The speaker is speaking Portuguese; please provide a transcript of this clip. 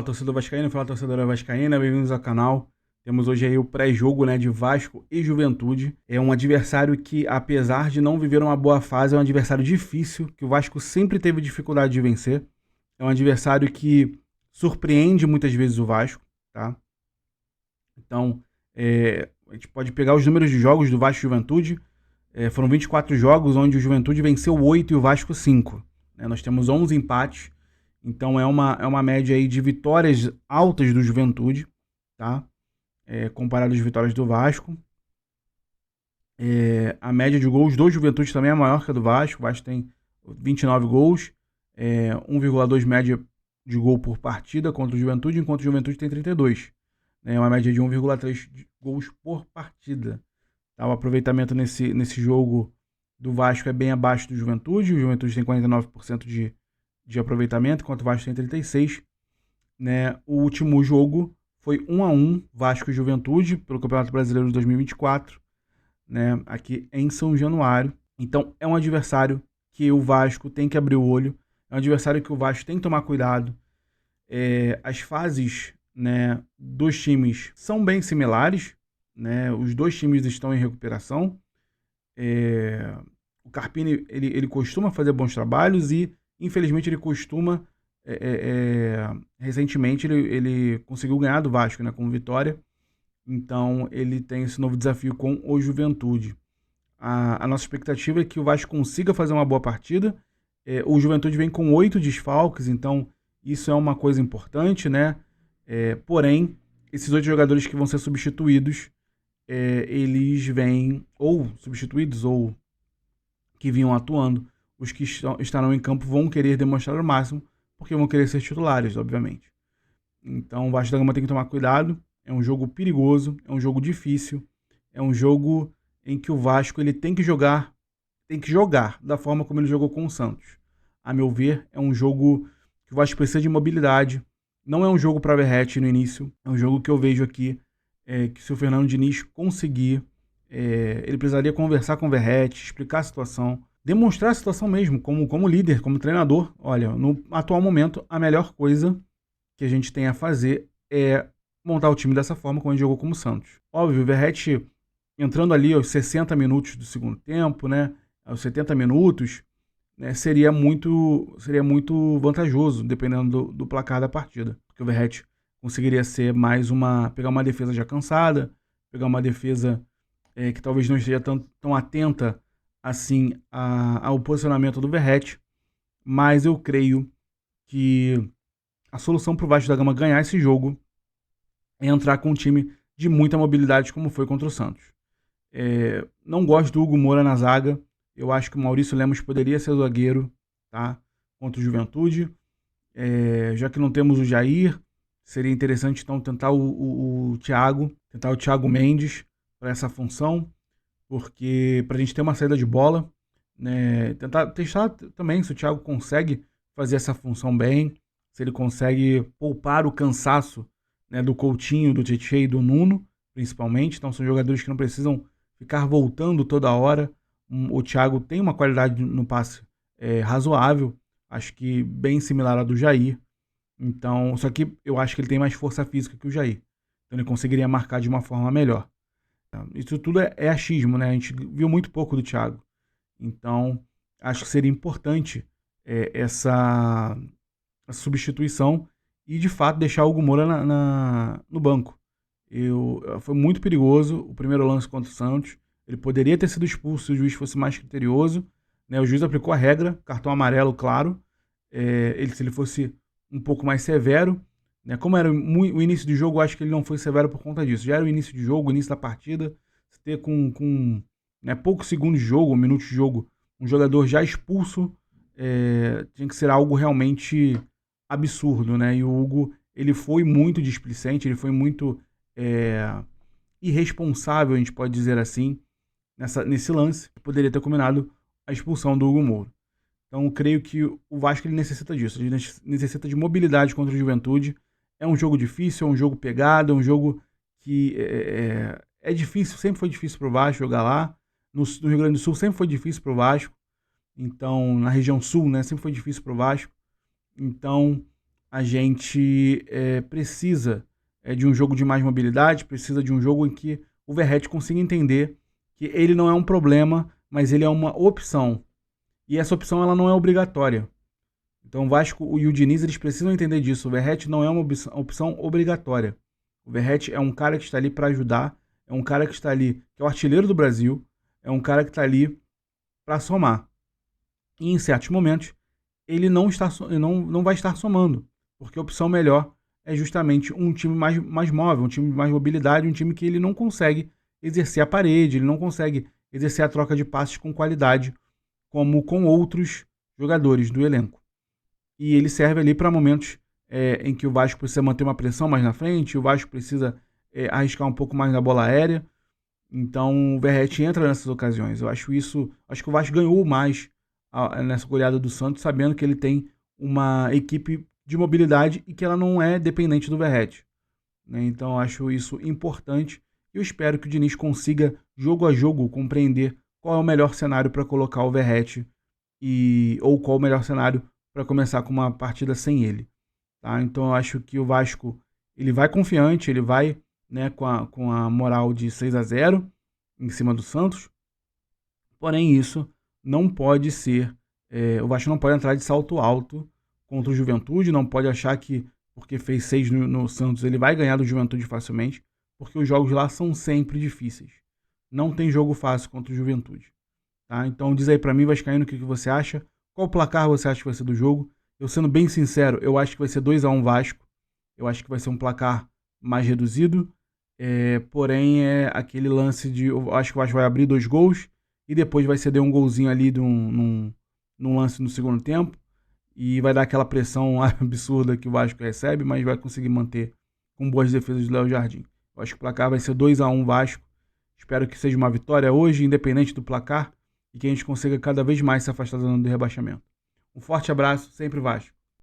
Fala, torcedor vascaíno, fala, torcedora vascaína, bem-vindos ao canal. Temos hoje aí o pré-jogo, né, de Vasco e Juventude. É um adversário que, apesar de não viver uma boa fase, é um adversário difícil, que o Vasco sempre teve dificuldade de vencer. É um adversário que surpreende muitas vezes o Vasco, tá? Então, a gente pode pegar os números de jogos do Vasco e Juventude. Foram 24 jogos, onde o Juventude venceu 8 e o Vasco 5. Nós temos 11 empates. Então é uma média aí de vitórias altas do Juventude, tá? Comparado às vitórias do Vasco. A média de gols do Juventude também é maior que a do Vasco. O Vasco tem 29 gols, 1,2 média de gol por partida contra o Juventude, enquanto o Juventude tem 32. É uma média de 1,3 gols por partida. Tá? O aproveitamento nesse jogo do Vasco é bem abaixo do Juventude. O Juventude tem 49% de aproveitamento, enquanto o Vasco tem 36%. Né? O último jogo foi 1-1, Vasco e Juventude, pelo Campeonato Brasileiro de 2024, né? Aqui em São Januário. Então é um adversário que o Vasco tem que abrir o olho, é um adversário que o Vasco tem que tomar cuidado. As fases, né, dos times são bem similares, né? Os dois times estão em recuperação. O Carpini ele costuma fazer bons trabalhos e infelizmente ele costuma, recentemente ele conseguiu ganhar do Vasco, né, com vitória. Então ele tem esse novo desafio com o Juventude. A nossa expectativa é que o Vasco consiga fazer uma boa partida. O Juventude vem com 8 desfalques, então isso é uma coisa importante, né? Porém, esses 8 jogadores que vão ser substituídos, eles vêm ou substituídos ou que vinham atuando. Os que estarão em campo vão querer demonstrar o máximo, porque vão querer ser titulares, obviamente. Então o Vasco da Gama tem que tomar cuidado. É um jogo perigoso, é um jogo difícil, é um jogo em que o Vasco ele tem que jogar da forma como ele jogou com o Santos. A meu ver, é um jogo que o Vasco precisa de mobilidade. Não é um jogo para Verratti no início. É um jogo que eu vejo aqui que se o Fernando Diniz conseguir, ele precisaria conversar com o Verratti, explicar a situação, demonstrar a situação mesmo, como líder, como treinador. Olha, no atual momento, a melhor coisa que a gente tem a fazer é montar o time dessa forma, como a gente jogou como o Santos. Óbvio, o Verratti entrando ali aos 60 minutos do segundo tempo, né, aos 70 minutos, né, seria muito vantajoso, dependendo do placar da partida. Porque o Verratti conseguiria ser pegar uma defesa já cansada, pegar uma defesa que talvez não esteja tão atenta assim ao posicionamento do Verratti, mas eu creio que a solução para o Vasco da Gama ganhar esse jogo é entrar com um time de muita mobilidade, como foi contra o Santos. Não gosto do Hugo Moura na zaga. Eu acho que o Maurício Lemos poderia ser zagueiro, tá? Contra o Juventude. Já que não temos o Jair, seria interessante então tentar o Thiago Mendes para essa função, porque para a gente ter uma saída de bola, né? Testar também se o Thiago consegue fazer essa função bem, se ele consegue poupar o cansaço, né, do Coutinho, do Tietê e do Nuno, principalmente. Então são jogadores que não precisam ficar voltando toda hora. O Thiago tem uma qualidade no passe razoável, acho que bem similar à do Jair. Então, só que eu acho que ele tem mais força física que o Jair. Então ele conseguiria marcar de uma forma melhor. Isso tudo é achismo, né? A gente viu muito pouco do Thiago. Então, acho que seria importante essa substituição e, de fato, deixar o Hugo Moura no banco. Foi muito perigoso o primeiro lance contra o Santos. Ele poderia ter sido expulso se o juiz fosse mais criterioso, né? O juiz aplicou a regra, cartão amarelo, claro. Se ele fosse um pouco mais severo, né? Como era o início do jogo, eu acho que ele não foi severo por conta disso. Já era o início de jogo, o início da partida. Você ter com né, poucos segundos de jogo, um minuto de jogo, um jogador já expulso, tinha que ser algo realmente absurdo, né? E o Hugo, ele foi muito displicente, ele foi muito irresponsável, a gente pode dizer assim, nesse lance. Poderia ter combinado a expulsão do Hugo Moura. Então eu creio que o Vasco ele necessita disso, ele necessita de mobilidade contra o Juventude. É um jogo difícil, é um jogo pegado, é um jogo que é difícil, sempre foi difícil para o Vasco jogar lá. No Rio Grande do Sul sempre foi difícil para o Vasco. Então, na região sul, né, sempre foi difícil para o Vasco. Então, a gente precisa de um jogo de mais mobilidade, precisa de um jogo em que o Verratti consiga entender que ele não é um problema, mas ele é uma opção. E essa opção ela não é obrigatória. Então o Vasco e o Diniz eles precisam entender disso. O Verratti não é uma opção obrigatória. O Verratti é um cara que está ali para ajudar, é um cara que está ali, que é o artilheiro do Brasil, é um cara que está ali para somar. E em certos momentos ele não vai estar somando, porque a opção melhor é justamente um time mais móvel, um time de mais mobilidade, um time que ele não consegue exercer a parede, ele não consegue exercer a troca de passes com qualidade, como com outros jogadores do elenco. E ele serve ali para momentos em que o Vasco precisa manter uma pressão mais na frente, o Vasco precisa arriscar um pouco mais na bola aérea. Então o Verratti entra nessas ocasiões. Acho que o Vasco ganhou mais nessa goleada do Santos, sabendo que ele tem uma equipe de mobilidade e que ela não é dependente do Verratti, né? Então acho isso importante. Eu espero que o Diniz consiga, jogo a jogo, compreender qual é o melhor cenário para colocar o Verratti ou qual o melhor cenário para começar com uma partida sem ele. Tá? Então eu acho que o Vasco ele vai confiante, ele vai, né, com a moral de 6-0 em cima do Santos. Porém, isso não pode ser. O Vasco não pode entrar de salto alto contra o Juventude, não pode achar que porque fez 6 no Santos ele vai ganhar do Juventude facilmente, porque os jogos lá são sempre difíceis. Não tem jogo fácil contra o Juventude. Tá? Então diz aí pra mim, Vascaíno, o que você acha? Qual placar você acha que vai ser do jogo? Eu sendo bem sincero, eu acho que vai ser 2-1 Vasco. Eu acho que vai ser um placar mais reduzido. Porém, é aquele lance de. Eu acho que o Vasco vai abrir 2 gols e depois vai ceder um golzinho ali num lance no segundo tempo. E vai dar aquela pressão absurda que o Vasco recebe, mas vai conseguir manter com boas defesas do Léo Jardim. Eu acho que o placar vai ser 2-1 Vasco. Espero que seja uma vitória hoje, independente do placar, e que a gente consiga cada vez mais se afastar da zona do rebaixamento. Um forte abraço, sempre Vasco.